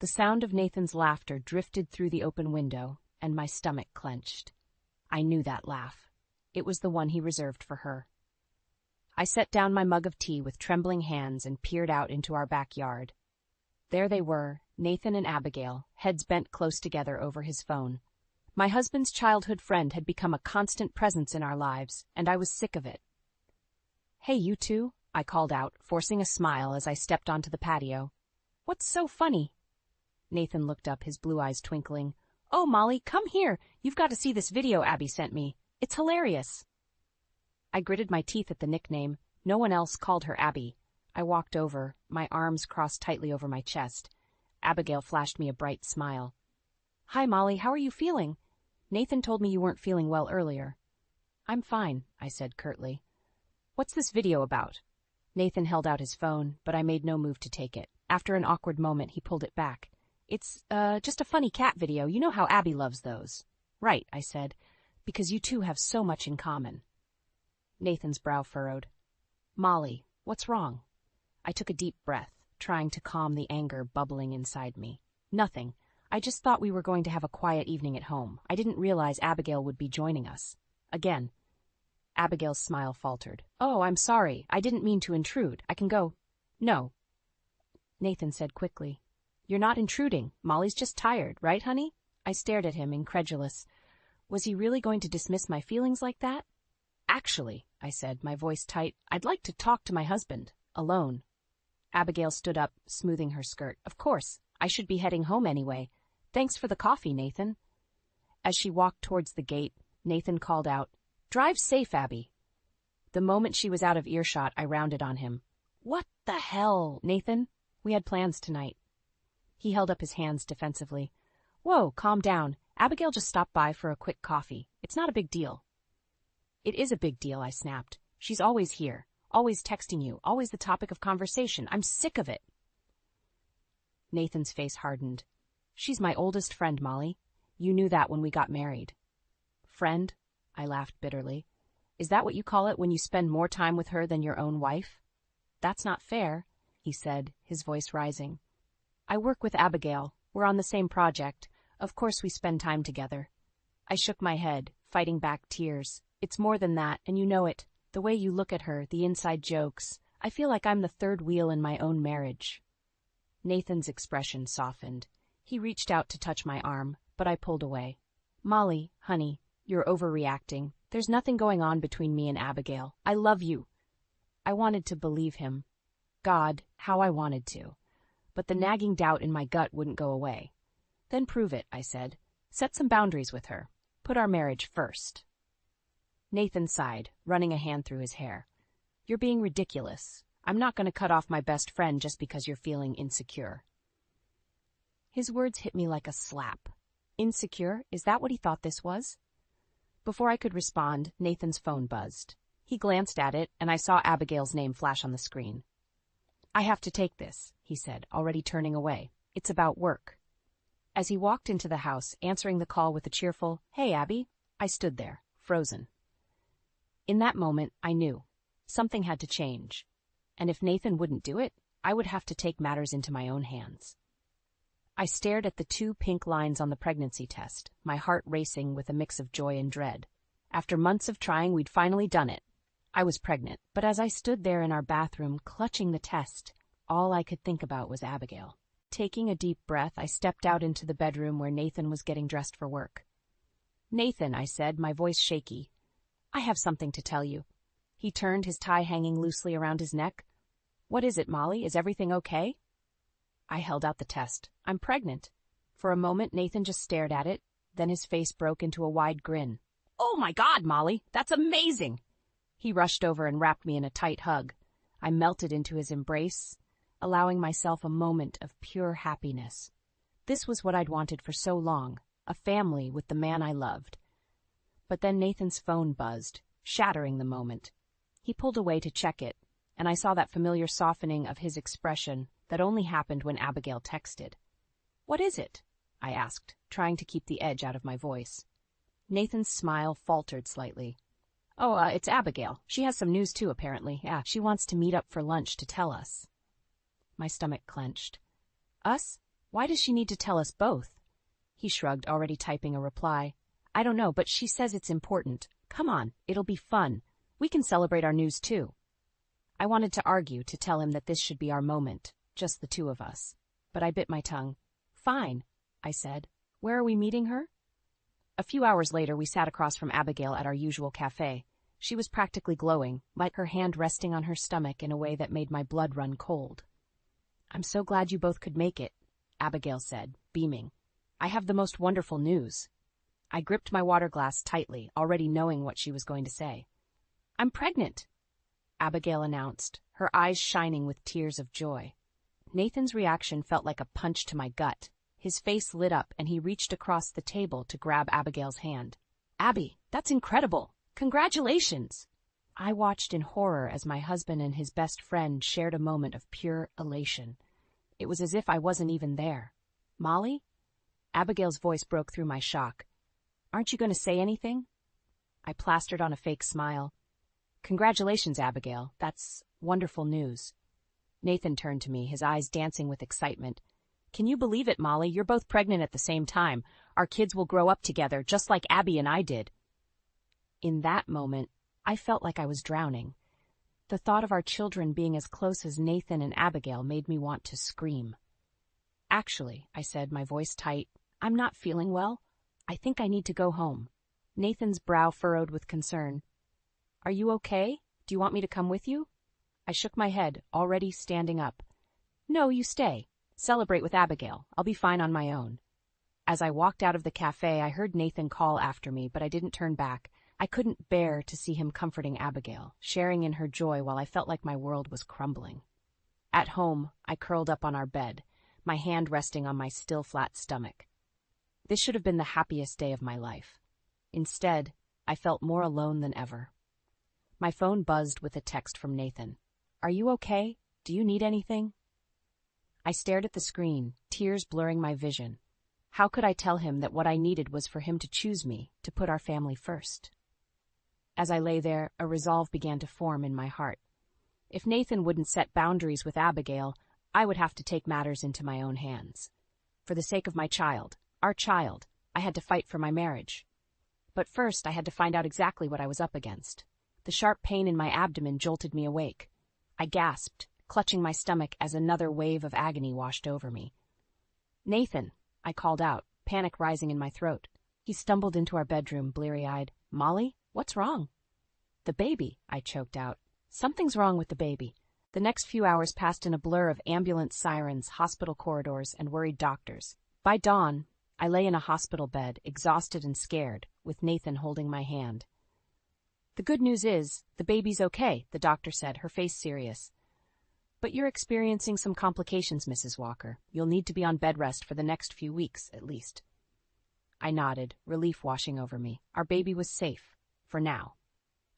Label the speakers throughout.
Speaker 1: The sound of Nathan's laughter drifted through the open window, and my stomach clenched. I knew that laugh. It was the one he reserved for her. I set down my mug of tea with trembling hands and peered out into our backyard. There they were, Nathan and Abigail, heads bent close together over his phone. My husband's childhood friend had become a constant presence in our lives, and I was sick of it. "Hey, you two," I called out, forcing a smile as I stepped onto the patio. "What's so funny?" Nathan looked up, his blue eyes twinkling. "Oh, Molly, come here. You've got to see this video Abby sent me. It's hilarious." I gritted my teeth at the nickname. No one else called her Abby. I walked over, my arms crossed tightly over my chest. Abigail flashed me a bright smile. "Hi, Molly, how are you feeling? Nathan told me you weren't feeling well earlier." "I'm fine," I said curtly. "What's this video about?" Nathan held out his phone, but I made no move to take it. After an awkward moment, he pulled it back. "It's, just a funny cat video. You know how Abby loves those." "Right," I said, "because you two have so much in common." Nathan's brow furrowed. "Molly, what's wrong?" I took a deep breath, trying to calm the anger bubbling inside me. "Nothing. I just thought we were going to have a quiet evening at home. I didn't realize Abigail would be joining us." Again. Abigail's smile faltered. "Oh, I'm sorry. I didn't mean to intrude. I can go." "No." Nathan said quickly. "You're not intruding. Molly's just tired, right, honey?" I stared at him, incredulous. Was he really going to dismiss my feelings like that? "Actually," I said, my voice tight, "I'd like to talk to my husband. Alone." Abigail stood up, smoothing her skirt. "Of course. I should be heading home anyway. Thanks for the coffee, Nathan." As she walked towards the gate, Nathan called out, "Drive safe, Abby." The moment she was out of earshot, I rounded on him. "What the hell, Nathan? We had plans tonight." He held up his hands defensively. "Whoa, calm down. Abigail just stopped by for a quick coffee. It's not a big deal." "It is a big deal," I snapped. "She's always here. Always texting you, always the topic of conversation. I'm sick of it." Nathan's face hardened. "She's my oldest friend, Molly. You knew that when we got married." "Friend?" I laughed bitterly. "Is that what you call it when you spend more time with her than your own wife?" "That's not fair," he said, his voice rising. "I work with Abigail. We're on the same project. Of course we spend time together." I shook my head, fighting back tears. "It's more than that, and you know it. The way you look at her, the inside jokes. I feel like I'm the third wheel in my own marriage." Nathan's expression softened. He reached out to touch my arm, but I pulled away. "Molly, honey, you're overreacting. There's nothing going on between me and Abigail. I love you." I wanted to believe him. God, how I wanted to. But the nagging doubt in my gut wouldn't go away. "Then prove it," I said. "Set some boundaries with her. Put our marriage first." Nathan sighed, running a hand through his hair. "You're being ridiculous. I'm not going to cut off my best friend just because you're feeling insecure." His words hit me like a slap. Insecure? Is that what he thought this was? Before I could respond, Nathan's phone buzzed. He glanced at it, and I saw Abigail's name flash on the screen. "I have to take this," he said, already turning away. "It's about work." As he walked into the house, answering the call with a cheerful, "Hey, Abby," I stood there, frozen. In that moment, I knew. Something had to change. And if Nathan wouldn't do it, I would have to take matters into my own hands. I stared at the 2 pink lines on the pregnancy test, my heart racing with a mix of joy and dread. After months of trying, we'd finally done it. I was pregnant, but as I stood there in our bathroom, clutching the test, all I could think about was Abigail. Taking a deep breath, I stepped out into the bedroom where Nathan was getting dressed for work. "Nathan," I said, my voice shaky, "I have something to tell you." He turned, his tie hanging loosely around his neck. "What is it, Molly? Is everything okay?" I held out the test. "I'm pregnant." For a moment, Nathan just stared at it, then his face broke into a wide grin. "Oh my God, Molly, that's amazing!" He rushed over and wrapped me in a tight hug. I melted into his embrace, allowing myself a moment of pure happiness. This was what I'd wanted for so long, a family with the man I loved. But then Nathan's phone buzzed, shattering the moment. He pulled away to check it, and I saw that familiar softening of his expression that only happened when Abigail texted. "What is it?" I asked, trying to keep the edge out of my voice. Nathan's smile faltered slightly. "Oh, it's Abigail. She has some news too, apparently. Yeah, she wants to meet up for lunch to tell us." My stomach clenched. "Us? Why does she need to tell us both? He shrugged, already typing a reply. I don't know, but she says it's important. Come on, it'll be fun. We can celebrate our news too. I wanted to argue, to tell him that this should be our moment, just the two of us. But I bit my tongue. Fine, I said. Where are we meeting her? A few hours later, we sat across from Abigail at our usual cafe. She was practically glowing, like her hand resting on her stomach in a way that made my blood run cold. I'm so glad you both could make it, Abigail said, beaming. I have the most wonderful news. I gripped my water glass tightly, already knowing what she was going to say. I'm pregnant, Abigail announced, her eyes shining with tears of joy. Nathan's reaction felt like a punch to my gut. His face lit up and he reached across the table to grab Abigail's hand. Abby, that's incredible! Congratulations! I watched in horror as my husband and his best friend shared a moment of pure elation. It was as if I wasn't even there. Molly? Abigail's voice broke through my shock. Aren't you going to say anything? I plastered on a fake smile. Congratulations, Abigail. That's wonderful news. Nathan turned to me, his eyes dancing with excitement. Can you believe it, Molly? You're both pregnant at the same time. Our kids will grow up together, just like Abby and I did. In that moment, I felt like I was drowning. The thought of our children being as close as Nathan and Abigail made me want to scream. Actually, I said, my voice tight, I'm not feeling well. I think I need to go home. Nathan's brow furrowed with concern. Are you okay? Do you want me to come with you? I shook my head, already standing up. No, you stay. Celebrate with Abigail. I'll be fine on my own. As I walked out of the cafe, I heard Nathan call after me, but I didn't turn back. I couldn't bear to see him comforting Abigail, sharing in her joy while I felt like my world was crumbling. At home, I curled up on our bed, my hand resting on my still flat stomach. This should have been the happiest day of my life. Instead, I felt more alone than ever. My phone buzzed with a text from Nathan. Are you okay? Do you need anything? I stared at the screen, tears blurring my vision. How could I tell him that what I needed was for him to choose me, to put our family first? As I lay there, a resolve began to form in my heart. If Nathan wouldn't set boundaries with Abigail, I would have to take matters into my own hands. For the sake of my child, our child, I had to fight for my marriage. But first, I had to find out exactly what I was up against. The sharp pain in my abdomen jolted me awake. I gasped, clutching my stomach as another wave of agony washed over me. Nathan, I called out, panic rising in my throat. He stumbled into our bedroom, bleary-eyed. Molly, what's wrong? The baby, I choked out. Something's wrong with the baby. The next few hours passed in a blur of ambulance sirens, hospital corridors, and worried doctors. By dawn, I lay in a hospital bed, exhausted and scared, with Nathan holding my hand. The good news is, the baby's okay, the doctor said, her face serious. But you're experiencing some complications, Mrs. Walker. You'll need to be on bed rest for the next few weeks, at least. I nodded, relief washing over me. Our baby was safe, for now.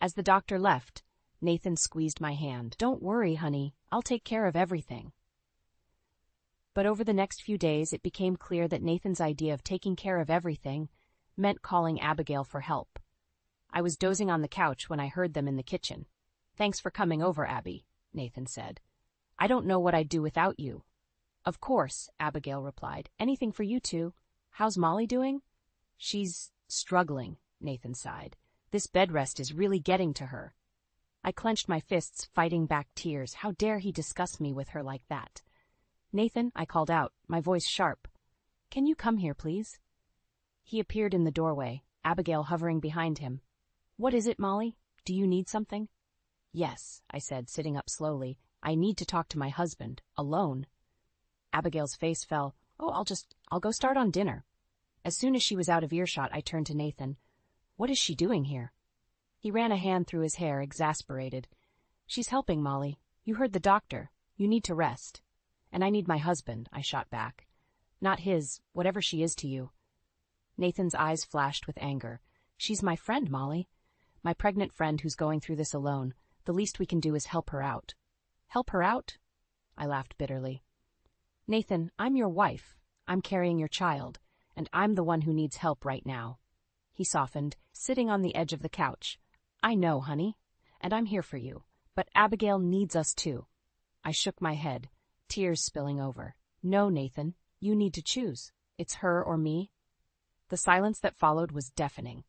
Speaker 1: As the doctor left, Nathan squeezed my hand. Don't worry, honey. I'll take care of everything. But over the next few days, it became clear that Nathan's idea of taking care of everything meant calling Abigail for help. I was dozing on the couch when I heard them in the kitchen. Thanks for coming over, Abby, Nathan said. I don't know what I'd do without you. Of course, Abigail replied. Anything for you two. How's Molly doing? She's struggling, Nathan sighed. This bed rest is really getting to her. I clenched my fists, fighting back tears. How dare he discuss me with her like that? Nathan, I called out, my voice sharp. Can you come here, please? He appeared in the doorway, Abigail hovering behind him. What is it, Molly? Do you need something? Yes, I said, sitting up slowly. I need to talk to my husband, alone. Abigail's face fell. Oh, I'll go start on dinner. As soon as she was out of earshot, I turned to Nathan. What is she doing here? He ran a hand through his hair, exasperated. She's helping, Molly. You heard the doctor. You need to rest. And I need my husband, I shot back. Not his, whatever she is to you. Nathan's eyes flashed with anger. She's my friend, Molly. My pregnant friend who's going through this alone. The least we can do is help her out. Help her out? I laughed bitterly. Nathan, I'm your wife. I'm carrying your child, and I'm the one who needs help right now. He softened, sitting on the edge of the couch. I know, honey, and I'm here for you, but Abigail needs us too. I shook my head, tears spilling over. No, Nathan, You need to choose. It's her or me. The silence that followed was deafening.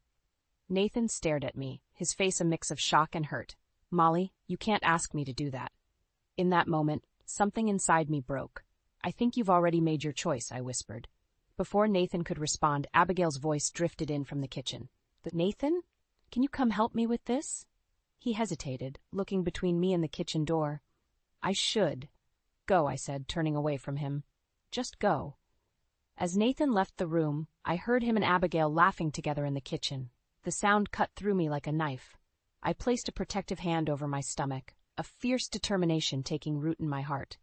Speaker 1: Nathan stared at me, his face a mix of shock and hurt. Molly, you can't ask me to do that. In that moment, something inside me broke. I think you've already made your choice, I whispered. Before Nathan could respond, Abigail's voice drifted in from the kitchen. Nathan? Can you come help me with this? He hesitated, looking between me and the kitchen door. I should. Go, I said, turning away from him. Just go. As Nathan left the room, I heard him and Abigail laughing together in the kitchen. The sound cut through me like a knife. I placed a protective hand over my stomach, a fierce determination taking root in my heart.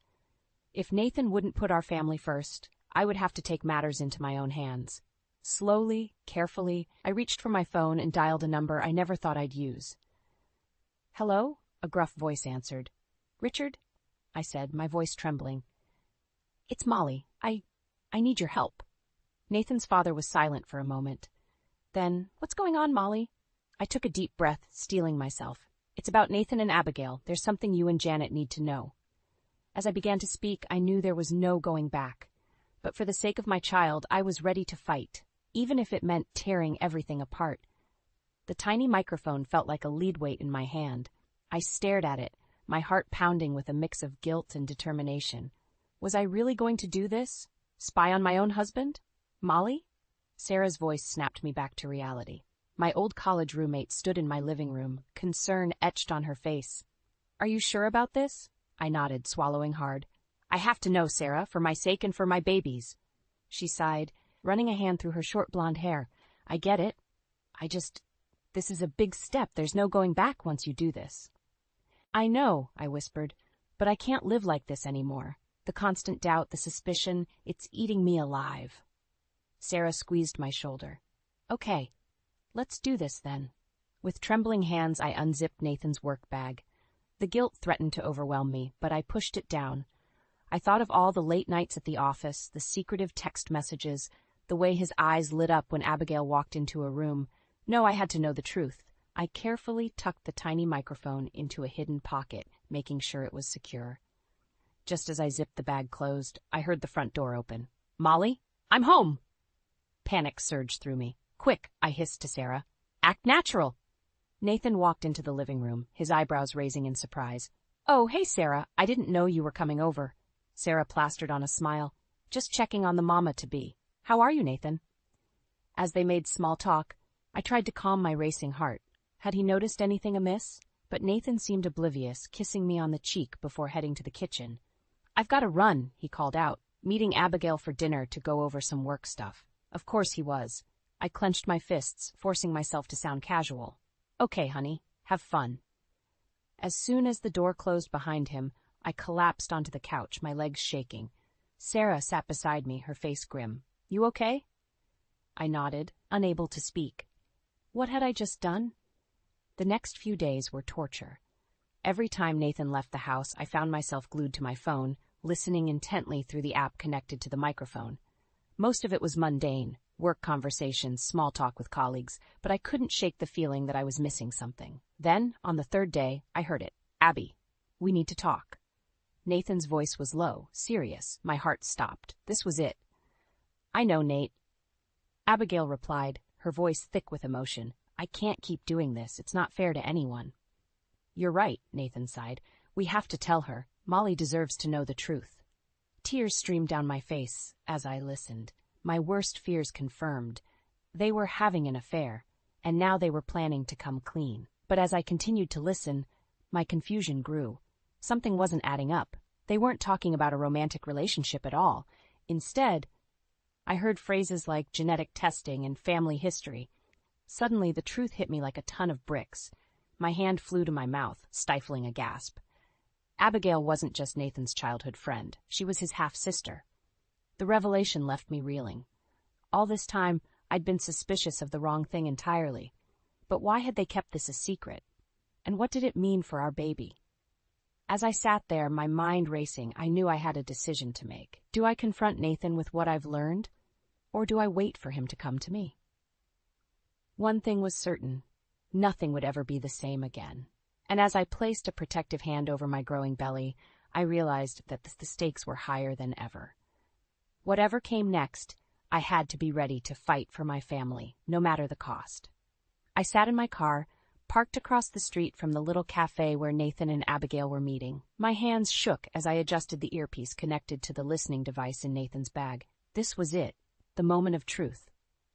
Speaker 1: If Nathan wouldn't put our family first, I would have to take matters into my own hands. Slowly, carefully, I reached for my phone and dialed a number I never thought I'd use. Hello? A gruff voice answered. Richard? I said, my voice trembling. It's Molly. I need your help. Nathan's father was silent for a moment. Then, what's going on, Molly? I took a deep breath, steeling myself. It's about Nathan and Abigail. There's something you and Janet need to know. As I began to speak, I knew there was no going back. But for the sake of my child, I was ready to fight, even if it meant tearing everything apart. The tiny microphone felt like a lead weight in my hand. I stared at it, my heart pounding with a mix of guilt and determination. Was I really going to do this? Spy on my own husband? Molly? Sarah's voice snapped me back to reality. My old college roommate stood in my living room, concern etched on her face. Are you sure about this? I nodded, swallowing hard. I have to know, Sarah, for my sake and for my baby's. She sighed, running a hand through her short blonde hair. I get it. This is a big step. There's no going back once you do this. I know, I whispered, but I can't live like this anymore. The constant doubt, the suspicion, it's eating me alive. Sarah squeezed my shoulder. Okay, let's do this then. With trembling hands, I unzipped Nathan's work bag. The guilt threatened to overwhelm me, but I pushed it down. I thought of all the late nights at the office, the secretive text messages, the way his eyes lit up when Abigail walked into a room. No, I had to know the truth. I carefully tucked the tiny microphone into a hidden pocket, making sure it was secure. Just as I zipped the bag closed, I heard the front door open. Molly, I'm home! Panic surged through me. Quick, I hissed to Sarah. Act natural! Nathan walked into the living room, his eyebrows raising in surprise. Oh, hey, Sarah, I didn't know you were coming over. Sarah plastered on a smile. Just checking on the mama-to-be. How are you, Nathan? As they made small talk, I tried to calm my racing heart. Had he noticed anything amiss? But Nathan seemed oblivious, kissing me on the cheek before heading to the kitchen. I've got to run, he called out, meeting Abigail for dinner to go over some work stuff. Of course he was. I clenched my fists, forcing myself to sound casual. Okay, honey, have fun. As soon as the door closed behind him, I collapsed onto the couch, my legs shaking. Sarah sat beside me, her face grim. You okay? I nodded, unable to speak. What had I just done? The next few days were torture. Every time Nathan left the house, I found myself glued to my phone, listening intently through the app connected to the microphone. Most of it was mundane, work conversations, small talk with colleagues, but I couldn't shake the feeling that I was missing something. Then, on the third day, I heard it. Abby, we need to talk. Nathan's voice was low, serious. My heart stopped. This was it. I know, Nate. Abigail replied, her voice thick with emotion. I can't keep doing this. It's not fair to anyone. You're right, Nathan sighed. We have to tell her. Molly deserves to know the truth. Tears streamed down my face as I listened. My worst fears confirmed. They were having an affair, and now they were planning to come clean. But as I continued to listen, my confusion grew. Something wasn't adding up. They weren't talking about a romantic relationship at all. Instead, I heard phrases like genetic testing and family history. Suddenly, the truth hit me like a ton of bricks. My hand flew to my mouth, stifling a gasp. Abigail wasn't just Nathan's childhood friend. She was his half-sister. The revelation left me reeling. All this time, I'd been suspicious of the wrong thing entirely. But why had they kept this a secret? And what did it mean for our baby? As I sat there, my mind racing, I knew I had a decision to make. Do I confront Nathan with what I've learned, or do I wait for him to come to me? One thing was certain. Nothing would ever be the same again. And as I placed a protective hand over my growing belly, I realized that the stakes were higher than ever. Whatever came next, I had to be ready to fight for my family, no matter the cost. I sat in my car, parked across the street from the little cafe where Nathan and Abigail were meeting. My hands shook as I adjusted the earpiece connected to the listening device in Nathan's bag. This was it, the moment of truth.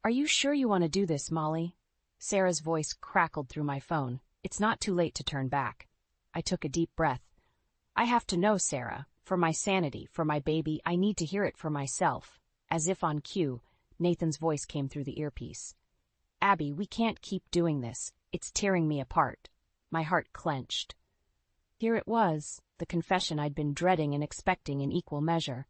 Speaker 1: "Are you sure you want to do this, Molly?" Sarah's voice crackled through my phone. It's not too late to turn back. I took a deep breath. "I have to know, Sarah. For my sanity, for my baby, I need to hear it for myself." As if on cue, Nathan's voice came through the earpiece. "Abby, we can't keep doing this. It's tearing me apart." My heart clenched. Here it was, the confession I'd been dreading and expecting in equal measure.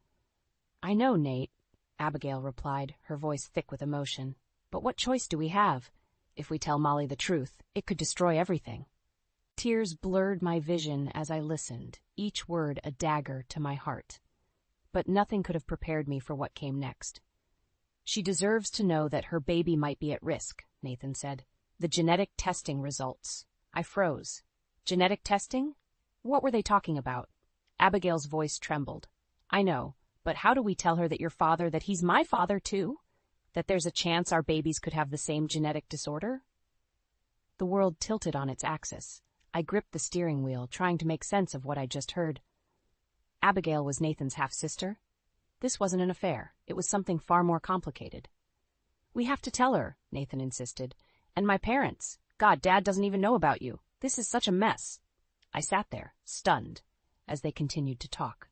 Speaker 1: "I know, Nate," Abigail replied, her voice thick with emotion. "But what choice do we have? If we tell Molly the truth, it could destroy everything." Tears blurred my vision as I listened, each word a dagger to my heart. But nothing could have prepared me for what came next. "She deserves to know that her baby might be at risk," Nathan said. "The genetic testing results." I froze. Genetic testing? What were they talking about? Abigail's voice trembled. "I know, but how do we tell her that that he's my father too? That there's a chance our babies could have the same genetic disorder?" The world tilted on its axis. I gripped the steering wheel, trying to make sense of what I'd just heard. Abigail was Nathan's half-sister? This wasn't an affair. It was something far more complicated. "We have to tell her," Nathan insisted. "And my parents. God, Dad doesn't even know about you. This is such a mess." I sat there, stunned, as they continued to talk.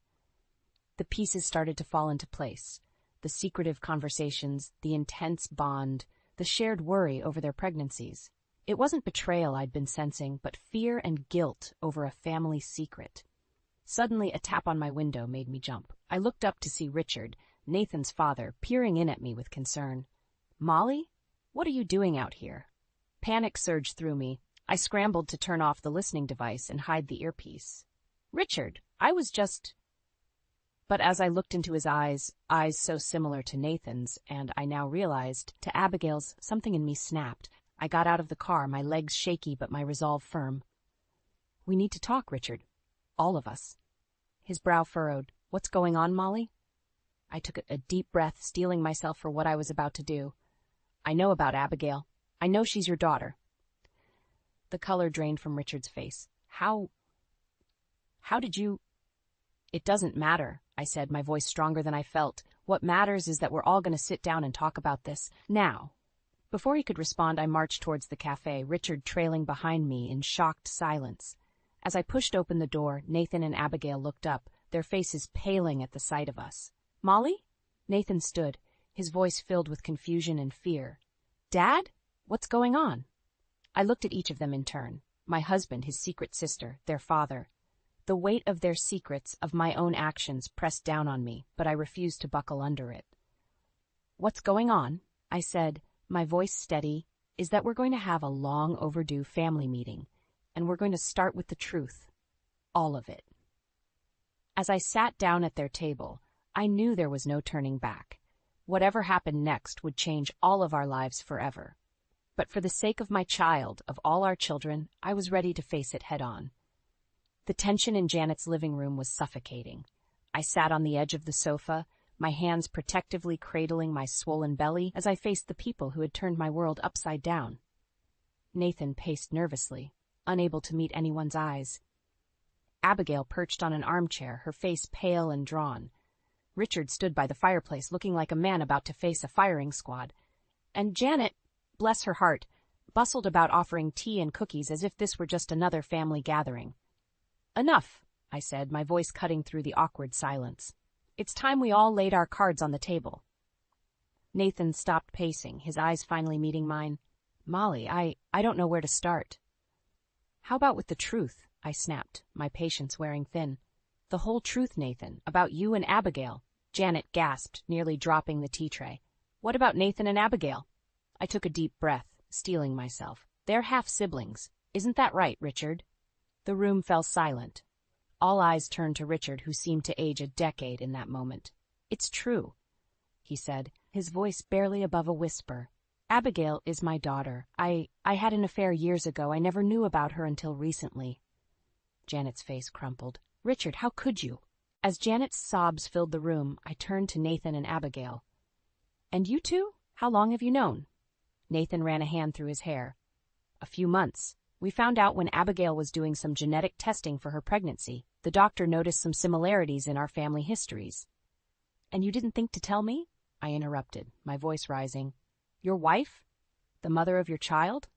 Speaker 1: The pieces started to fall into place. The secretive conversations, the intense bond, the shared worry over their pregnancies. It wasn't betrayal I'd been sensing, but fear and guilt over a family secret. Suddenly, a tap on my window made me jump. I looked up to see Richard, Nathan's father, peering in at me with concern. "Molly? What are you doing out here?" Panic surged through me. I scrambled to turn off the listening device and hide the earpiece. "Richard, I was just—" But as I looked into his eyes so similar to Nathan's, and I now realized, to Abigail's, something in me snapped. I got out of the car, my legs shaky but my resolve firm. "We need to talk, Richard. All of us." His brow furrowed. "What's going on, Molly?" I took a deep breath, steeling myself for what I was about to do. "I know about Abigail. I know she's your daughter." The color drained from Richard's face. How did you—" "It doesn't matter," I said, my voice stronger than I felt. "What matters is that we're all going to sit down and talk about this, now." Before he could respond, I marched towards the cafe, Richard trailing behind me in shocked silence. As I pushed open the door, Nathan and Abigail looked up, their faces paling at the sight of us. "Molly?" Nathan stood, his voice filled with confusion and fear. "Dad? What's going on?" I looked at each of them in turn. My husband, his secret sister, their father. The weight of their secrets, of my own actions, pressed down on me, but I refused to buckle under it. "What's going on?" I said, my voice steady, "is that we're going to have a long overdue family meeting, and we're going to start with the truth. All of it." As I sat down at their table, I knew there was no turning back. Whatever happened next would change all of our lives forever. But for the sake of my child, of all our children, I was ready to face it head on. The tension in Janet's living room was suffocating. I sat on the edge of the sofa, my hands protectively cradling my swollen belly as I faced the people who had turned my world upside down. Nathan paced nervously, unable to meet anyone's eyes. Abigail perched on an armchair, her face pale and drawn. Richard stood by the fireplace looking like a man about to face a firing squad. And Janet, bless her heart, bustled about offering tea and cookies as if this were just another family gathering. "Enough," I said, my voice cutting through the awkward silence. "It's time we all laid our cards on the table." Nathan stopped pacing, his eyes finally meeting mine. "Molly, I don't know where to start." "How about with the truth?" I snapped, my patience wearing thin. "The whole truth, Nathan, about you and Abigail." Janet gasped, nearly dropping the tea tray. "What about Nathan and Abigail?" I took a deep breath, steeling myself. "They're half-siblings. Isn't that right, Richard?" The room fell silent. All eyes turned to Richard, who seemed to age a decade in that moment. "It's true," he said, his voice barely above a whisper. "Abigail is my daughter. I had an affair years ago. I never knew about her until recently." Janet's face crumpled. "Richard, how could you?" As Janet's sobs filled the room, I turned to Nathan and Abigail. "And you two? How long have you known?" Nathan ran a hand through his hair. "A few months. We found out when Abigail was doing some genetic testing for her pregnancy. The doctor noticed some similarities in our family histories." "And you didn't think to tell me?" I interrupted, my voice rising. "Your wife? The mother of your child?"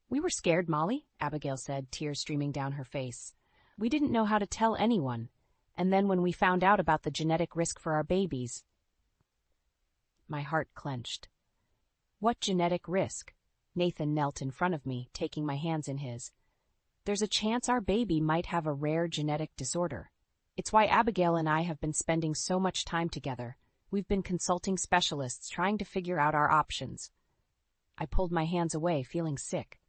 Speaker 1: "We were scared, Molly," Abigail said, tears streaming down her face. "We didn't know how to tell anyone. And then when we found out about the genetic risk for our babies..." My heart clenched. "What genetic risk?" Nathan knelt in front of me, taking my hands in his. "There's a chance our baby might have a rare genetic disorder. It's why Abigail and I have been spending so much time together. We've been consulting specialists, trying to figure out our options." I pulled my hands away, feeling sick.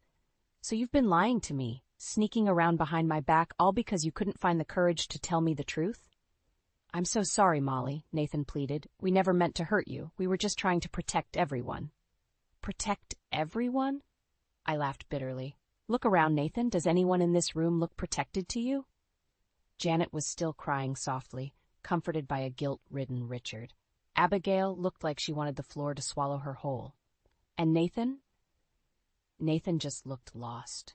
Speaker 1: "So you've been lying to me, sneaking around behind my back, all because you couldn't find the courage to tell me the truth?" "I'm so sorry, Molly," Nathan pleaded. "We never meant to hurt you. We were just trying to protect everyone." "Protect everyone?" I laughed bitterly. "Look around, Nathan. Does anyone in this room look protected to you?" Janet was still crying softly, comforted by a guilt-ridden Richard. Abigail looked like she wanted the floor to swallow her whole. And Nathan? Nathan just looked lost.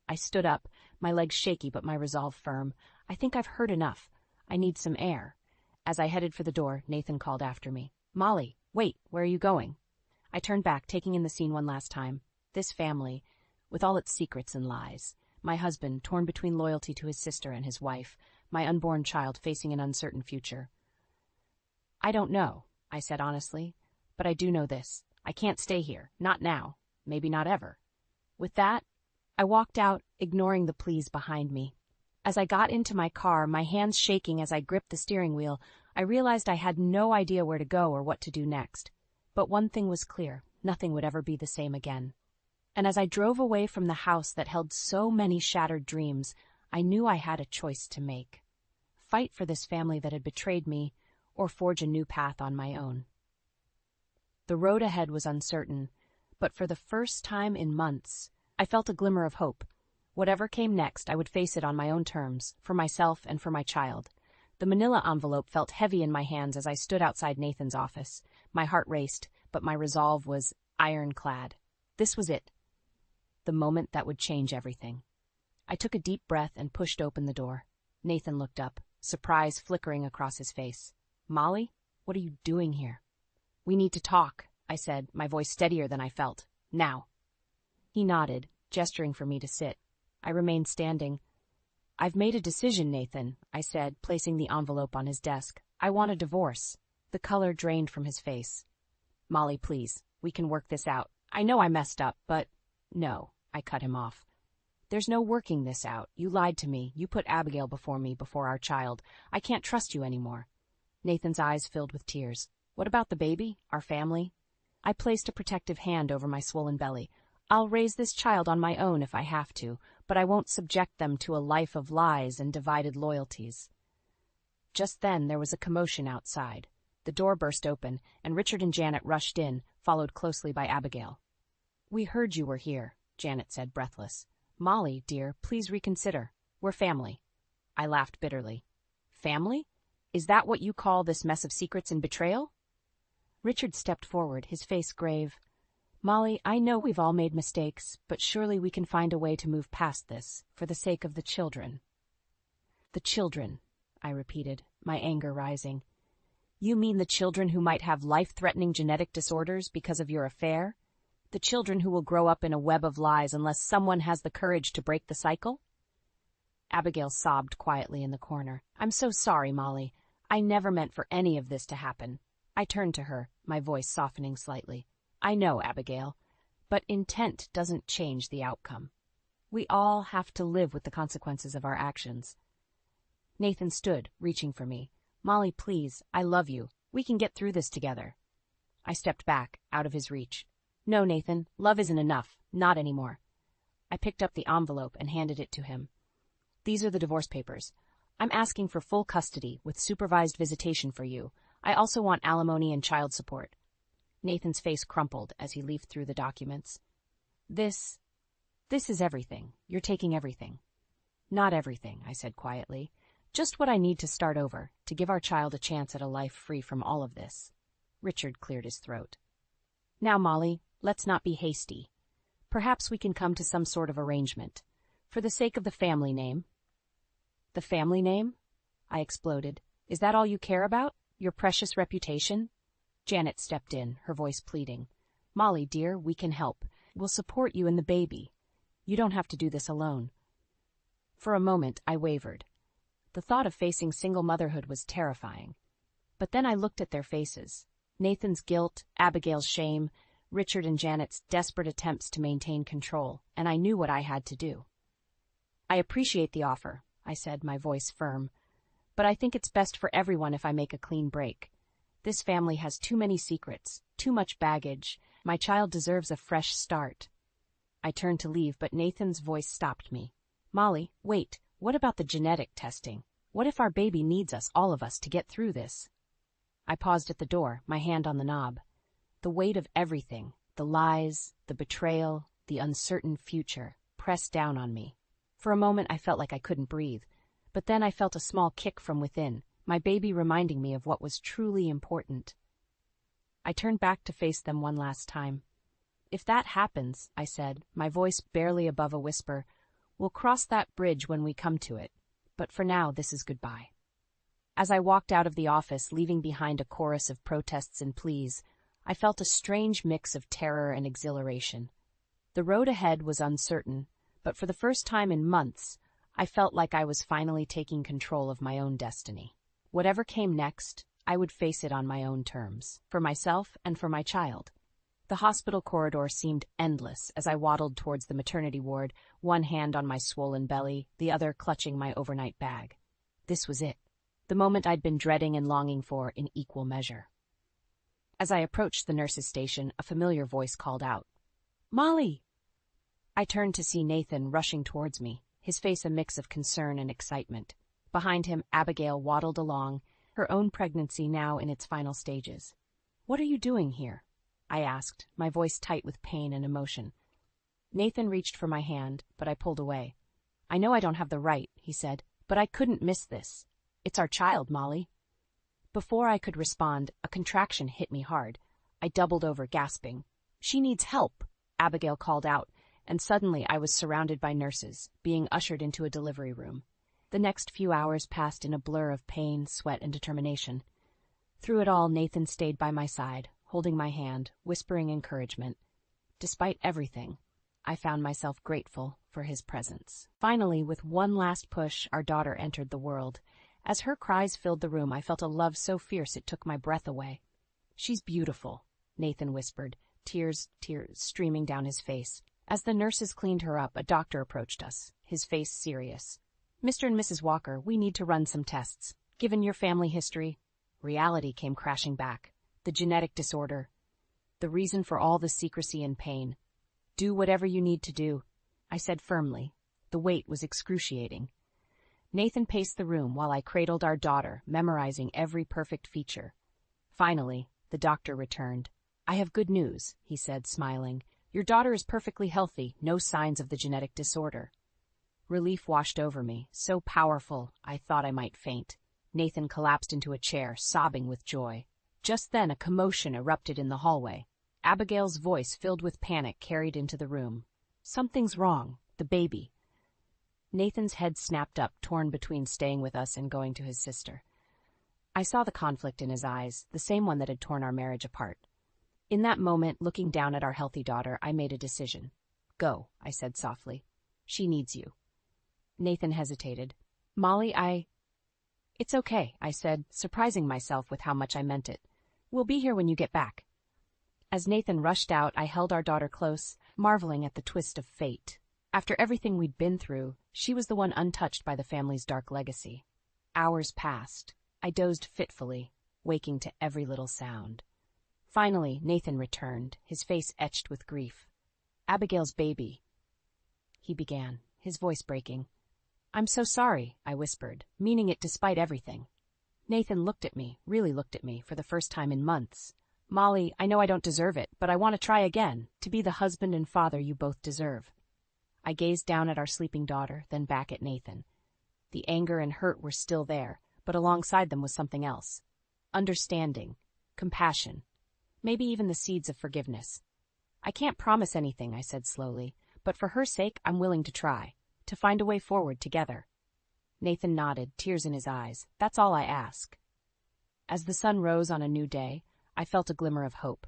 Speaker 1: I stood up, my legs shaky but my resolve firm. "I think I've heard enough. I need some air." As I headed for the door, Nathan called after me. "Molly, wait, where are you going?" I turned back, taking in the scene one last time. This family, with all its secrets and lies. My husband, torn between loyalty to his sister and his wife. My unborn child facing an uncertain future. "I don't know," I said honestly, "but I do know this. I can't stay here. Not now. Maybe not ever." With that, I walked out, ignoring the pleas behind me. As I got into my car, my hands shaking as I gripped the steering wheel, I realized I had no idea where to go or what to do next. But one thing was clear: nothing would ever be the same again. And as I drove away from the house that held so many shattered dreams, I knew I had a choice to make. Fight for this family that had betrayed me, or forge a new path on my own. The road ahead was uncertain, but for the first time in months, I felt a glimmer of hope. Whatever came next, I would face it on my own terms, for myself and for my child. The manila envelope felt heavy in my hands as I stood outside Nathan's office. My heart raced, but my resolve was ironclad. This was it. The moment that would change everything. I took a deep breath and pushed open the door. Nathan looked up, surprise flickering across his face. "Molly, what are you doing here?" "We need to talk," I said, my voice steadier than I felt. "Now." He nodded, gesturing for me to sit. I remained standing. "I've made a decision, Nathan," I said, placing the envelope on his desk. "I want a divorce." The color drained from his face. "Molly, please, we can work this out. I know I messed up, but..." "No," I cut him off. "There's no working this out. You lied to me. You put Abigail before me, before our child. I can't trust you anymore." Nathan's eyes filled with tears. "What about the baby? Our family?" I placed a protective hand over my swollen belly. "I'll raise this child on my own if I have to, but I won't subject them to a life of lies and divided loyalties." Just then there was a commotion outside. The door burst open, and Richard and Janet rushed in, followed closely by Abigail. "We heard you were here," Janet said, breathless. "Molly, dear, please reconsider. We're family." I laughed bitterly. "Family? Is that what you call this mess of secrets and betrayal?" Richard stepped forward, his face grave. "Molly, I know we've all made mistakes, but surely we can find a way to move past this, for the sake of the children." "The children," I repeated, my anger rising. "You mean the children who might have life-threatening genetic disorders because of your affair? The children who will grow up in a web of lies unless someone has the courage to break the cycle?" Abigail sobbed quietly in the corner. "I'm so sorry, Molly. I never meant for any of this to happen." I turned to her, my voice softening slightly. "I know, Abigail, but intent doesn't change the outcome. We all have to live with the consequences of our actions." Nathan stood, reaching for me. "Molly, please, I love you. We can get through this together." I stepped back, out of his reach. "No, Nathan, love isn't enough. Not anymore." I picked up the envelope and handed it to him. "These are the divorce papers. I'm asking for full custody with supervised visitation for you. I also want alimony and child support." Nathan's face crumpled as he leafed through the documents. This is everything. You're taking everything." "Not everything," I said quietly. Just what I need to start over, to give our child a chance at a life free from all of this. Richard cleared his throat. Now, Molly, let's not be hasty. Perhaps we can come to some sort of arrangement. For the sake of the family name. The family name? I exploded. Is that all you care about? Your precious reputation? Janet stepped in, her voice pleading. Molly, dear, we can help. We'll support you and the baby. You don't have to do this alone. For a moment, I wavered. The thought of facing single motherhood was terrifying. But then I looked at their faces. Nathan's guilt, Abigail's shame, Richard and Janet's desperate attempts to maintain control, and I knew what I had to do. I appreciate the offer, I said, my voice firm. But I think it's best for everyone if I make a clean break. This family has too many secrets, too much baggage. My child deserves a fresh start. I turned to leave, but Nathan's voice stopped me. Molly, wait, what about the genetic testing? What if our baby needs us, all of us, to get through this? I paused at the door, my hand on the knob. The weight of everything, the lies, the betrayal, the uncertain future, pressed down on me. For a moment I felt like I couldn't breathe, but then I felt a small kick from within, my baby reminding me of what was truly important. I turned back to face them one last time. If that happens, I said, my voice barely above a whisper, we'll cross that bridge when we come to it, but for now this is goodbye. As I walked out of the office, leaving behind a chorus of protests and pleas, I felt a strange mix of terror and exhilaration. The road ahead was uncertain, but for the first time in months, I felt like I was finally taking control of my own destiny. Whatever came next, I would face it on my own terms, for myself and for my child. The hospital corridor seemed endless as I waddled towards the maternity ward, one hand on my swollen belly, the other clutching my overnight bag. This was it, the moment I'd been dreading and longing for in equal measure. As I approached the nurse's station, a familiar voice called out, Molly! I turned to see Nathan rushing towards me, his face a mix of concern and excitement. Behind him, Abigail waddled along, her own pregnancy now in its final stages. What are you doing here? I asked, my voice tight with pain and emotion. Nathan reached for my hand, but I pulled away. I know I don't have the right, he said, but I couldn't miss this. It's our child, Molly. Before I could respond, a contraction hit me hard. I doubled over, gasping. She needs help, Abigail called out, and suddenly I was surrounded by nurses, being ushered into a delivery room. The next few hours passed in a blur of pain, sweat, and determination. Through it all, Nathan stayed by my side, holding my hand, whispering encouragement. Despite everything, I found myself grateful for his presence. Finally, with one last push, our daughter entered the world. As her cries filled the room, I felt a love so fierce it took my breath away. She's beautiful, Nathan whispered, tears streaming down his face. As the nurses cleaned her up, a doctor approached us, his face serious. Mr. and Mrs. Walker, we need to run some tests. Given your family history, reality came crashing back. The genetic disorder, the reason for all the secrecy and pain. Do whatever you need to do, I said firmly. The weight was excruciating. Nathan paced the room while I cradled our daughter, memorizing every perfect feature. Finally, the doctor returned. I have good news, he said, smiling. Your daughter is perfectly healthy, no signs of the genetic disorder. Relief washed over me, so powerful I thought I might faint. Nathan collapsed into a chair, sobbing with joy. Just then a commotion erupted in the hallway. Abigail's voice, filled with panic, carried into the room. Something's wrong. The baby. Nathan's head snapped up, torn between staying with us and going to his sister. I saw the conflict in his eyes, the same one that had torn our marriage apart. In that moment, looking down at our healthy daughter, I made a decision. Go, I said softly. She needs you. Nathan hesitated. Molly, It's okay, I said, surprising myself with how much I meant it. We'll be here when you get back. As Nathan rushed out, I held our daughter close, marveling at the twist of fate. After everything we'd been through, she was the one untouched by the family's dark legacy. Hours passed. I dozed fitfully, waking to every little sound. Finally, Nathan returned, his face etched with grief. Abigail's baby, he began, his voice breaking. I'm so sorry, I whispered, meaning it despite everything. Nathan looked at me, really looked at me, for the first time in months. Molly, I know I don't deserve it, but I want to try again, to be the husband and father you both deserve. I gazed down at our sleeping daughter, then back at Nathan. The anger and hurt were still there, but alongside them was something else. Understanding, compassion, maybe even the seeds of forgiveness. I can't promise anything, I said slowly, but for her sake I'm willing to try, to find a way forward together. Nathan nodded, tears in his eyes. That's all I ask. As the sun rose on a new day, I felt a glimmer of hope.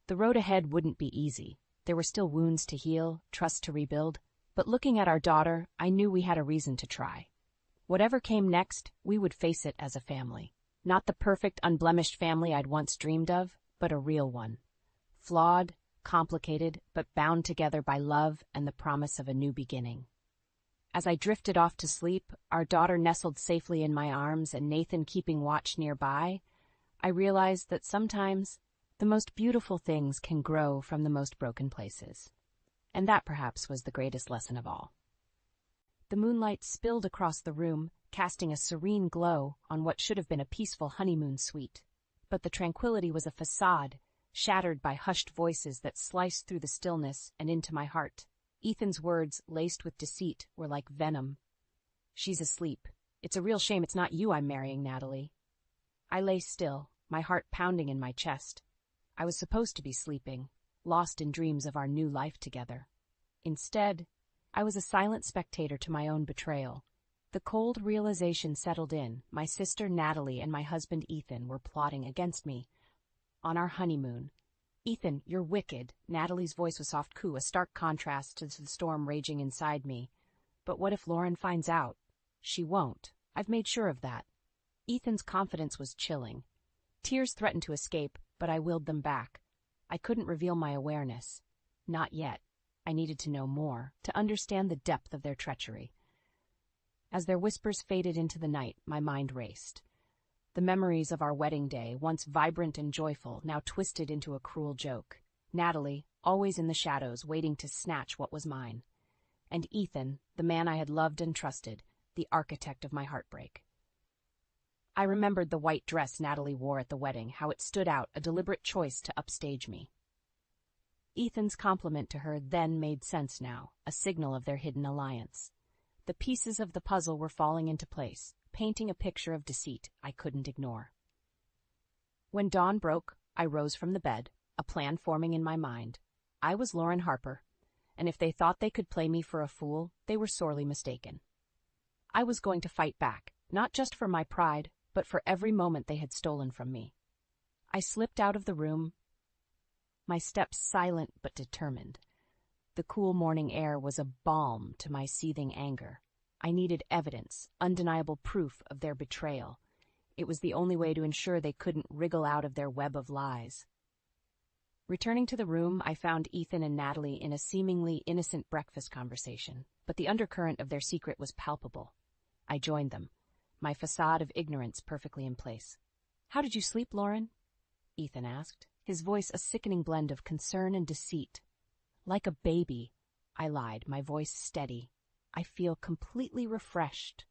Speaker 1: The road ahead wouldn't be easy. There were still wounds to heal, trust to rebuild, but looking at our daughter, I knew we had a reason to try. Whatever came next, we would face it as a family. Not the perfect, unblemished family I'd once dreamed of, but a real one. Flawed, complicated, but bound together by love and the promise of a new beginning. As I drifted off to sleep, our daughter nestled safely in my arms and Nathan keeping watch nearby, I realized that sometimes the most beautiful things can grow from the most broken places. And that perhaps was the greatest lesson of all. The moonlight spilled across the room, casting a serene glow on what should have been a peaceful honeymoon suite. But the tranquility was a facade, shattered by hushed voices that sliced through the stillness and into my heart. Ethan's words, laced with deceit, were like venom. She's asleep. It's a real shame it's not you I'm marrying, Natalie. I lay still, my heart pounding in my chest. I was supposed to be sleeping, lost in dreams of our new life together. Instead, I was a silent spectator to my own betrayal. The cold realization settled in. My sister Natalie and my husband Ethan were plotting against me. On our honeymoon. Ethan, you're wicked. Natalie's voice was soft coo, a stark contrast to the storm raging inside me. But what if Lauren finds out? She won't. I've made sure of that. Ethan's confidence was chilling. Tears threatened to escape, but I willed them back. I couldn't reveal my awareness. Not yet. I needed to know more, to understand the depth of their treachery. As their whispers faded into the night, my mind raced. The memories of our wedding day, once vibrant and joyful, now twisted into a cruel joke. Natalie, always in the shadows, waiting to snatch what was mine. And Ethan, the man I had loved and trusted, the architect of my heartbreak. I remembered the white dress Natalie wore at the wedding, how it stood out, a deliberate choice to upstage me. Ethan's compliment to her then made sense now, a signal of their hidden alliance. The pieces of the puzzle were falling into place, painting a picture of deceit I couldn't ignore. When dawn broke, I rose from the bed, a plan forming in my mind. I was Lauren Harper, and if they thought they could play me for a fool, they were sorely mistaken. I was going to fight back, not just for my pride, but for every moment they had stolen from me. I slipped out of the room, my steps silent but determined. The cool morning air was a balm to my seething anger. I needed evidence, undeniable proof of their betrayal. It was the only way to ensure they couldn't wriggle out of their web of lies. Returning to the room, I found Ethan and Natalie in a seemingly innocent breakfast conversation, but the undercurrent of their secret was palpable. I joined them, my facade of ignorance perfectly in place. "How did you sleep, Lauren?" Ethan asked, his voice a sickening blend of concern and deceit. "Like a baby," I lied, my voice steady. "I feel completely refreshed."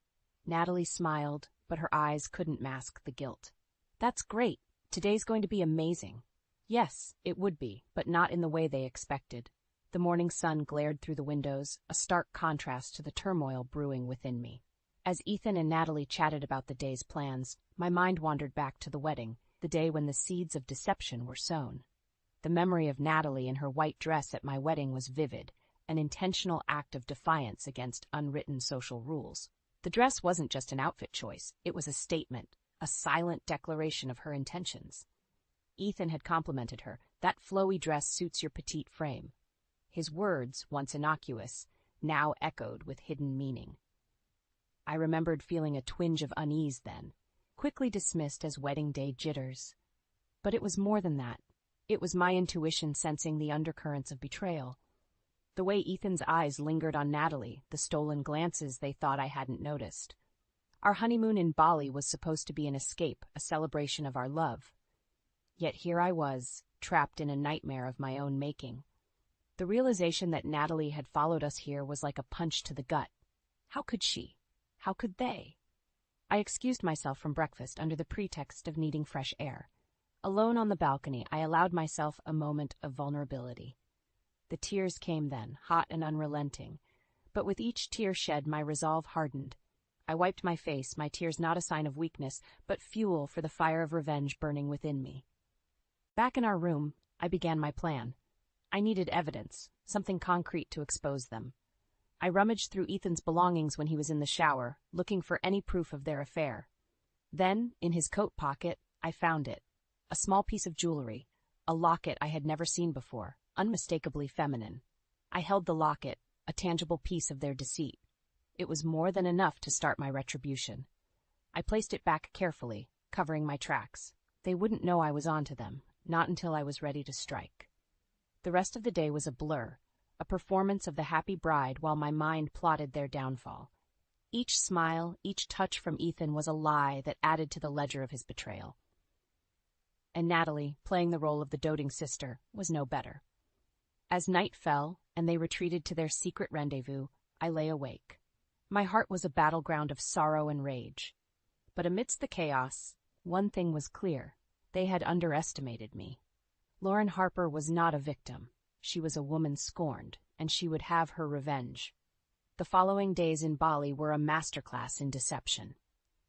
Speaker 1: Natalie smiled, but her eyes couldn't mask the guilt. "That's great. Today's going to be amazing." Yes, it would be, but not in the way they expected. The morning sun glared through the windows, a stark contrast to the turmoil brewing within me. As Ethan and Natalie chatted about the day's plans, my mind wandered back to the wedding, the day when the seeds of deception were sown. The memory of Natalie in her white dress at my wedding was vivid, an intentional act of defiance against unwritten social rules. The dress wasn't just an outfit choice, it was a statement, a silent declaration of her intentions. Ethan had complimented her, "That flowy dress suits your petite frame." His words, once innocuous, now echoed with hidden meaning. I remembered feeling a twinge of unease then, quickly dismissed as wedding day jitters. But it was more than that. It was my intuition sensing the undercurrents of betrayal. The way Ethan's eyes lingered on Natalie, the stolen glances they thought I hadn't noticed. Our honeymoon in Bali was supposed to be an escape, a celebration of our love. Yet here I was, trapped in a nightmare of my own making. The realization that Natalie had followed us here was like a punch to the gut. How could she? How could they? I excused myself from breakfast under the pretext of needing fresh air. Alone on the balcony, I allowed myself a moment of vulnerability. The tears came then, hot and unrelenting, but with each tear shed my resolve hardened. I wiped my face, my tears not a sign of weakness, but fuel for the fire of revenge burning within me. Back in our room, I began my plan. I needed evidence, something concrete to expose them. I rummaged through Ethan's belongings when he was in the shower, looking for any proof of their affair. Then, in his coat pocket, I found it. A small piece of jewelry, a locket I had never seen before, unmistakably feminine. I held the locket, a tangible piece of their deceit. It was more than enough to start my retribution. I placed it back carefully, covering my tracks. They wouldn't know I was onto them, not until I was ready to strike. The rest of the day was a blur, a performance of the happy bride while my mind plotted their downfall. Each smile, each touch from Ethan was a lie that added to the ledger of his betrayal. And Natalie, playing the role of the doting sister, was no better. As night fell and they retreated to their secret rendezvous, I lay awake. My heart was a battleground of sorrow and rage. But amidst the chaos, one thing was clear. They had underestimated me. Lauren Harper was not a victim. She was a woman scorned, and she would have her revenge. The following days in Bali were a masterclass in deception.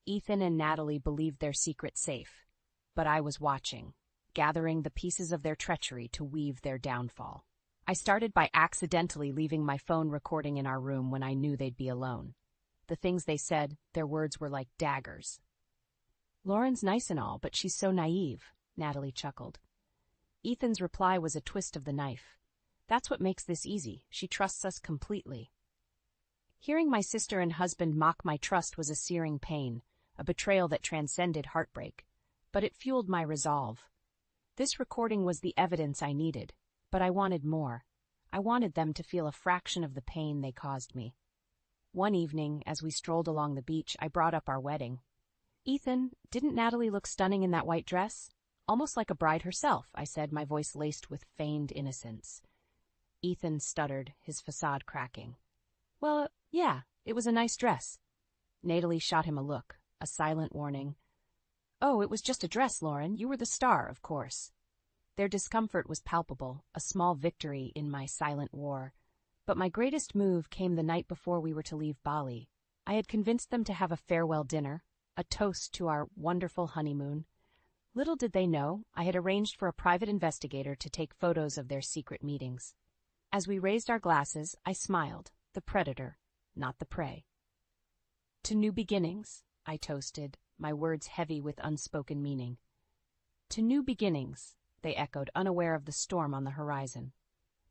Speaker 1: Ethan and Natalie believed their secret safe, but I was watching, gathering the pieces of their treachery to weave their downfall. I started by accidentally leaving my phone recording in our room when I knew they'd be alone. The things they said, their words were like daggers. "Lauren's nice and all, but she's so naive," Natalie chuckled. Ethan's reply was a twist of the knife. "That's what makes this easy. She trusts us completely." Hearing my sister and husband mock my trust was a searing pain, a betrayal that transcended heartbreak. But it fueled my resolve. This recording was the evidence I needed, but I wanted more. I wanted them to feel a fraction of the pain they caused me. One evening, as we strolled along the beach, I brought up our wedding. "Ethan, didn't Natalie look stunning in that white dress? Almost like a bride herself," I said, my voice laced with feigned innocence. Ethan stuttered, his facade cracking. "Well, yeah, it was a nice dress." Natalie shot him a look, a silent warning. "Oh, it was just a dress, Lauren. You were the star, of course." Their discomfort was palpable, a small victory in my silent war. But my greatest move came the night before we were to leave Bali. I had convinced them to have a farewell dinner, a toast to our wonderful honeymoon. Little did they know, I had arranged for a private investigator to take photos of their secret meetings. As we raised our glasses, I smiled, the predator, not the prey. "To new beginnings," I toasted, my words heavy with unspoken meaning. "To new beginnings," they echoed, unaware of the storm on the horizon.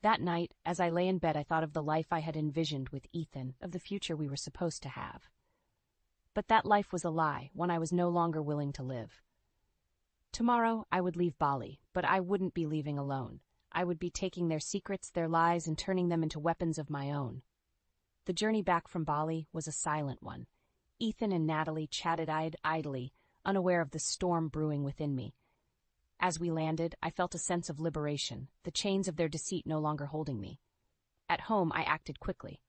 Speaker 1: That night, as I lay in bed, I thought of the life I had envisioned with Ethan, of the future we were supposed to have. But that life was a lie, one I was no longer willing to live. Tomorrow, I would leave Bali, but I wouldn't be leaving alone. I would be taking their secrets, their lies, and turning them into weapons of my own. The journey back from Bali was a silent one. Ethan and Natalie chatted idly, unaware of the storm brewing within me. As we landed, I felt a sense of liberation, the chains of their deceit no longer holding me. At home, I acted quickly.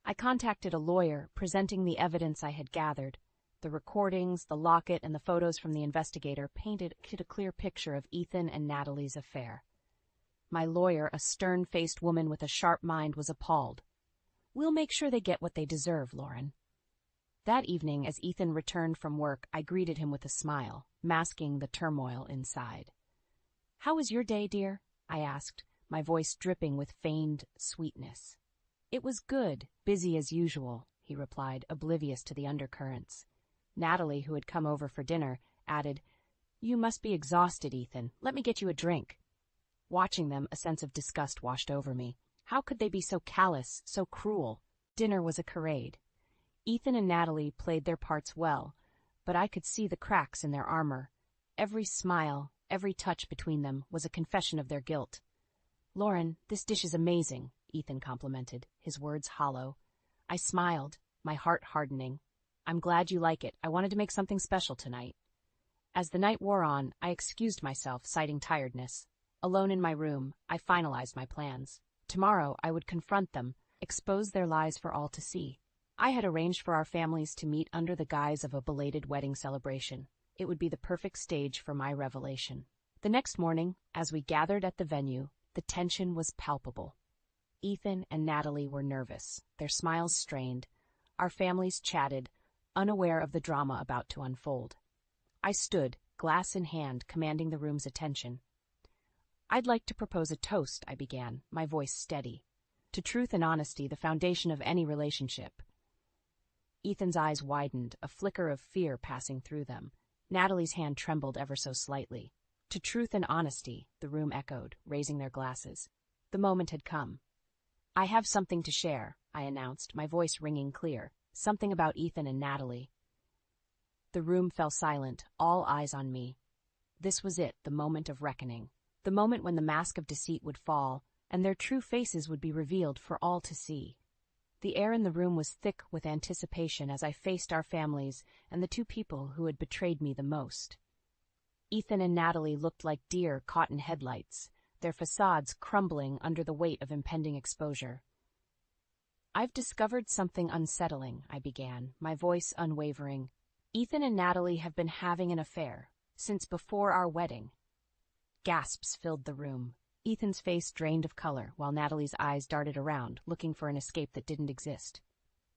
Speaker 1: I contacted a lawyer, presenting the evidence I had gathered. The recordings, the locket, and the photos from the investigator painted a clear picture of Ethan and Natalie's affair. My lawyer, a stern-faced woman with a sharp mind, was appalled. "We'll make sure they get what they deserve, Lauren." That evening, as Ethan returned from work, I greeted him with a smile, masking the turmoil inside. "How was your day, dear?" I asked, my voice dripping with feigned sweetness. "It was good, busy as usual," he replied, oblivious to the undercurrents. Natalie, who had come over for dinner, added, "You must be exhausted, Ethan. Let me get you a drink." Watching them, a sense of disgust washed over me. How could they be so callous, so cruel? Dinner was a charade. Ethan and Natalie played their parts well, but I could see the cracks in their armor. Every smile, every touch between them was a confession of their guilt. "Lauren, this dish is amazing," Ethan complimented, his words hollow. I smiled, my heart hardening. "I'm glad you like it. I wanted to make something special tonight." As the night wore on, I excused myself, citing tiredness. Alone in my room, I finalized my plans. Tomorrow, I would confront them, expose their lies for all to see. I had arranged for our families to meet under the guise of a belated wedding celebration. It would be the perfect stage for my revelation. The next morning, as we gathered at the venue, the tension was palpable. Ethan and Natalie were nervous, their smiles strained. Our families chatted, unaware of the drama about to unfold. I stood, glass in hand, commanding the room's attention. "I'd like to propose a toast," I began, my voice steady. "To truth and honesty, the foundation of any relationship." Ethan's eyes widened, a flicker of fear passing through them. Natalie's hand trembled ever so slightly. "To truth and honesty," the room echoed, raising their glasses. The moment had come. "I have something to share," I announced, my voice ringing clear. "Something about Ethan and Natalie." The room fell silent, all eyes on me. This was it, the moment of reckoning. The moment when the mask of deceit would fall, and their true faces would be revealed for all to see. The air in the room was thick with anticipation as I faced our families and the two people who had betrayed me the most. Ethan and Natalie looked like deer caught in headlights, their facades crumbling under the weight of impending exposure. "I've discovered something unsettling," I began, my voice unwavering. "Ethan and Natalie have been having an affair, since before our wedding." Gasps filled the room. Ethan's face drained of color, while Natalie's eyes darted around, looking for an escape that didn't exist.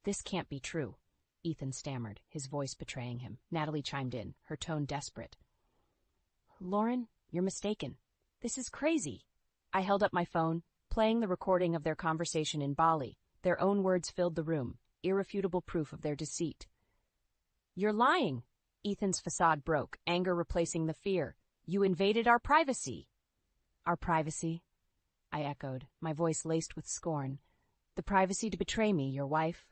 Speaker 1: "This can't be true," Ethan stammered, his voice betraying him. Natalie chimed in, her tone desperate. "Lauren, you're mistaken. This is crazy." I held up my phone, playing the recording of their conversation in Bali. Their own words filled the room, irrefutable proof of their deceit. "You're lying!" Ethan's facade broke, anger replacing the fear. "You invaded our privacy." "Our privacy?" I echoed, my voice laced with scorn. "The privacy to betray me, your wife?"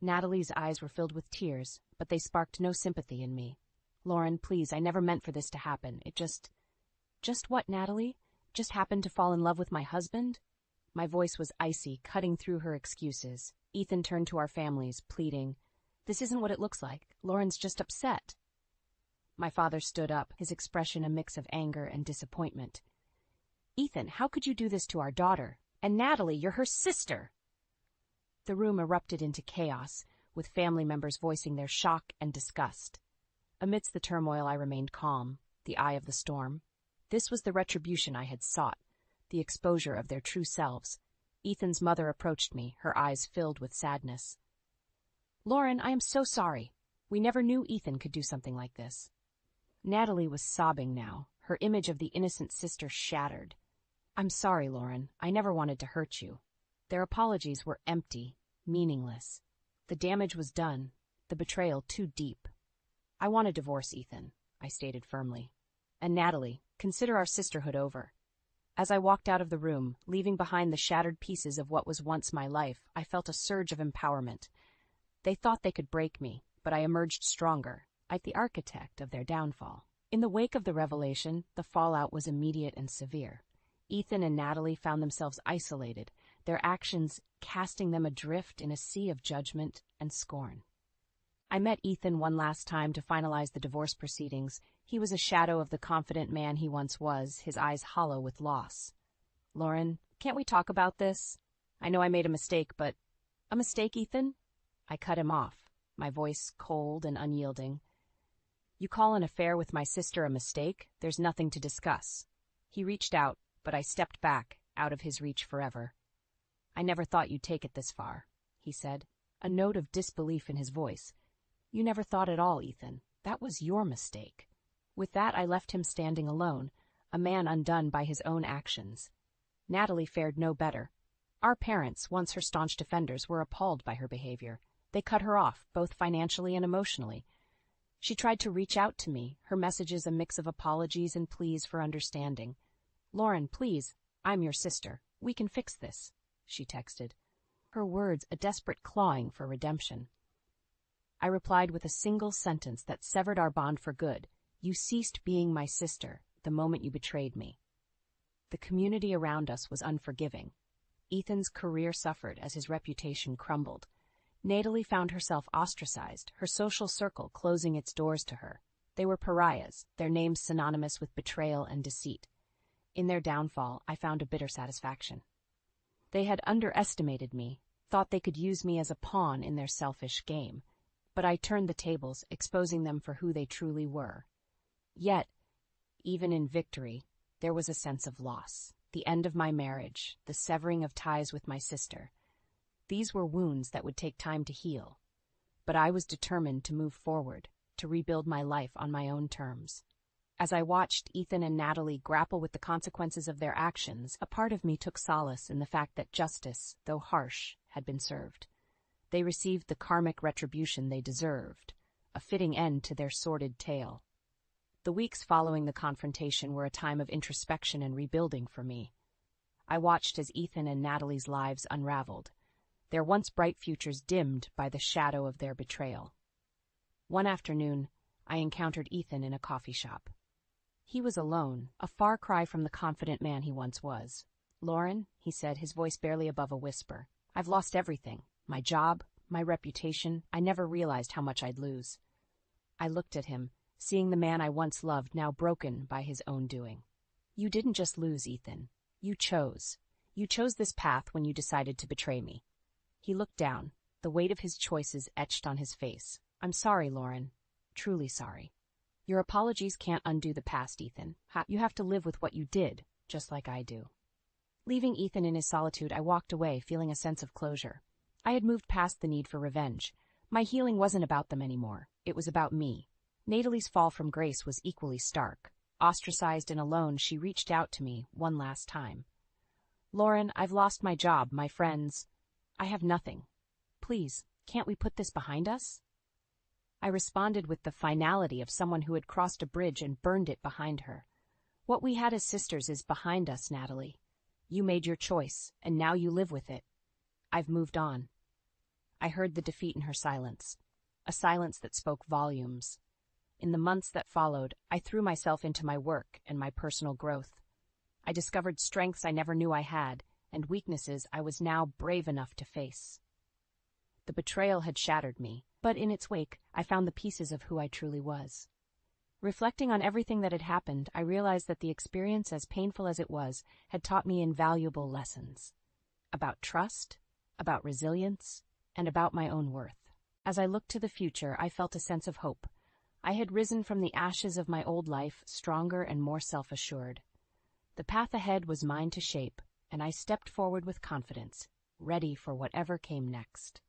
Speaker 1: Natalie's eyes were filled with tears, but they sparked no sympathy in me. "Lauren, please, I never meant for this to happen. It just..." "Just what, Natalie? Just happened to fall in love with my husband?" My voice was icy, cutting through her excuses. Ethan turned to our families, pleading, "This isn't what it looks like. Lauren's just upset." My father stood up, his expression a mix of anger and disappointment. "Ethan, how could you do this to our daughter? And Natalie, you're her sister!" The room erupted into chaos, with family members voicing their shock and disgust. Amidst the turmoil, I remained calm, the eye of the storm. This was the retribution I had sought, the exposure of their true selves. Ethan's mother approached me, her eyes filled with sadness. "Lauren, I am so sorry. We never knew Ethan could do something like this." Natalie was sobbing now, her image of the innocent sister shattered. "I'm sorry, Lauren. I never wanted to hurt you." Their apologies were empty, meaningless. The damage was done, the betrayal too deep. "I want a divorce, Ethan," I stated firmly. "And Natalie, consider our sisterhood over." As I walked out of the room, leaving behind the shattered pieces of what was once my life, I felt a surge of empowerment. They thought they could break me, but I emerged stronger, like the architect of their downfall. In the wake of the revelation, the fallout was immediate and severe. Ethan and Natalie found themselves isolated, their actions casting them adrift in a sea of judgment and scorn. I met Ethan one last time to finalize the divorce proceedings. He was a shadow of the confident man he once was, his eyes hollow with loss. "Lauren, can't we talk about this? I know I made a mistake, but..." "A mistake, Ethan?" I cut him off, my voice cold and unyielding. "You call an affair with my sister a mistake? There's nothing to discuss." He reached out, but I stepped back, out of his reach forever. "I never thought you'd take it this far," he said, a note of disbelief in his voice. "You never thought at all, Ethan. That was your mistake." With that, I left him standing alone, a man undone by his own actions. Natalie fared no better. Our parents, once her staunch defenders, were appalled by her behavior. They cut her off, both financially and emotionally. She tried to reach out to me, her messages a mix of apologies and pleas for understanding. "Lauren, please, I'm your sister. We can fix this," she texted. Her words a desperate clawing for redemption. I replied with a single sentence that severed our bond for good. "You ceased being my sister the moment you betrayed me." The community around us was unforgiving. Ethan's career suffered as his reputation crumbled. Natalie found herself ostracized, her social circle closing its doors to her. They were pariahs, their names synonymous with betrayal and deceit. In their downfall, I found a bitter satisfaction. They had underestimated me, thought they could use me as a pawn in their selfish game. But I turned the tables, exposing them for who they truly were. Yet, even in victory, there was a sense of loss. The end of my marriage, the severing of ties with my sister. These were wounds that would take time to heal. but I was determined to move forward, to rebuild my life on my own terms. As I watched Ethan and Natalie grapple with the consequences of their actions, a part of me took solace in the fact that justice, though harsh, had been served. They received the karmic retribution they deserved, a fitting end to their sordid tale. The weeks following the confrontation were a time of introspection and rebuilding for me. I watched as Ethan and Natalie's lives unraveled, their once bright futures dimmed by the shadow of their betrayal. One afternoon, I encountered Ethan in a coffee shop. He was alone, a far cry from the confident man he once was. "Lauren," he said, his voice barely above a whisper, "I've lost everything. My job, my reputation. I never realized how much I'd lose." I looked at him, seeing the man I once loved now broken by his own doing. "You didn't just lose, Ethan. You chose. You chose this path when you decided to betray me." He looked down, the weight of his choices etched on his face. "I'm sorry, Lauren. Truly sorry. Your apologies can't undo the past, Ethan. You have to live with what you did, just like I do." Leaving Ethan in his solitude, I walked away, feeling a sense of closure. I had moved past the need for revenge. My healing wasn't about them anymore. It was about me. Natalie's fall from grace was equally stark. Ostracized and alone, she reached out to me one last time. "Lauren, I've lost my job, my friends. I have nothing. Please, can't we put this behind us?" I responded with the finality of someone who had crossed a bridge and burned it behind her. "What we had as sisters is behind us, Natalie. You made your choice, and now you live with it. I've moved on." I heard the defeat in her silence, a silence that spoke volumes. In the months that followed, I threw myself into my work and my personal growth. I discovered strengths I never knew I had, and weaknesses I was now brave enough to face. The betrayal had shattered me, but in its wake, I found the pieces of who I truly was. Reflecting on everything that had happened, I realized that the experience, as painful as it was, had taught me invaluable lessons. About trust, about resilience, and about my own worth. As I looked to the future, I felt a sense of hope. I had risen from the ashes of my old life, stronger and more self-assured. The path ahead was mine to shape, and I stepped forward with confidence, ready for whatever came next.